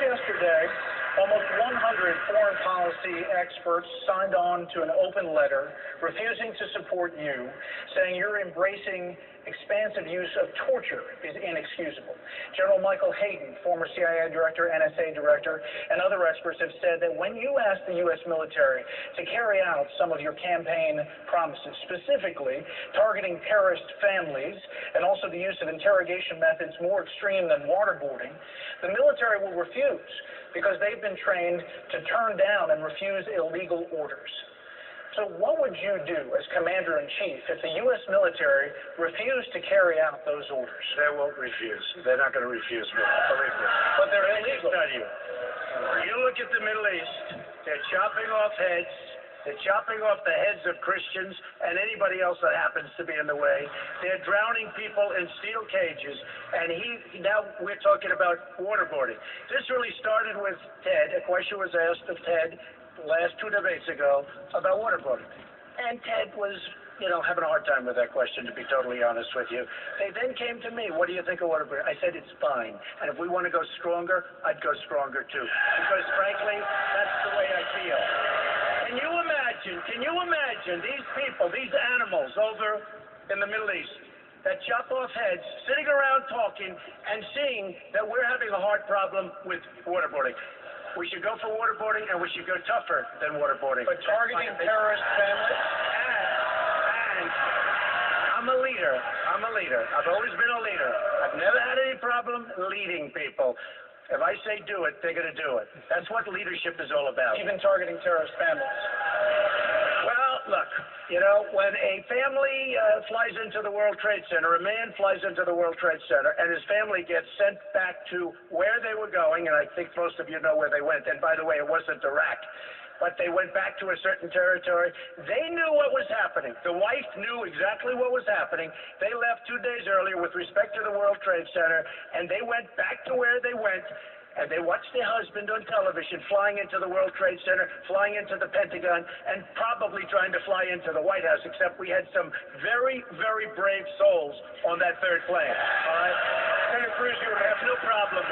yesterday, almost 100 foreign policy experts signed on to an open letter refusing to support you, saying you're embracing expansive use of torture is inexcusable. General Michael Hayden, former CIA director, NSA director, and other experts have said that when you ask the U.S. military to carry out some of your campaign promises, specifically targeting terrorist families and also the use of interrogation methods more extreme than waterboarding, the military will refuse because they've been trained to turn down and refuse illegal orders. So what would you do as Commander-in-Chief if the U.S. military refused to carry out those orders? They won't refuse. They're not going to refuse me, believe me. But they're illegal. You look at the Middle East, they're chopping off heads. They're chopping off the heads of Christians and anybody else that happens to be in the way. They're drowning people in steel cages. And now we're talking about waterboarding. This really started with Ted. A question was asked of Ted last 2 debates ago about waterboarding. And Ted was, having a hard time with that question, to be totally honest with you. They then came to me, what do you think of waterboarding? I said, it's fine. And if we want to go stronger, I'd go stronger too. Because frankly, that's the way I feel. Can you imagine these people, these animals over in the Middle East that chop off heads, sitting around talking and seeing that we're having a hard problem with waterboarding? We should go for waterboarding, and we should go tougher than waterboarding. But targeting terrorist families? And I'm a leader. I've always been a leader. I've never had any problem leading people. If I say do it, they're going to do it. That's what leadership is all about. Even targeting terrorist families? Well, look, when a family flies into the World Trade Center, a man flies into the World Trade Center, and his family gets sent back to where they were going, and I think most of you know where they went. And by the way, it wasn't Iraq. But they went back to a certain territory. They knew what was happening. The wife knew exactly what was happening. They left 2 days earlier with respect to the World Trade Center, and they went back to where they went, and they watched their husband on television flying into the World Trade Center, flying into the Pentagon, and probably trying to fly into the White House, except we had some very, very brave souls on that third plane. All right? Senator Cruz, you have no problem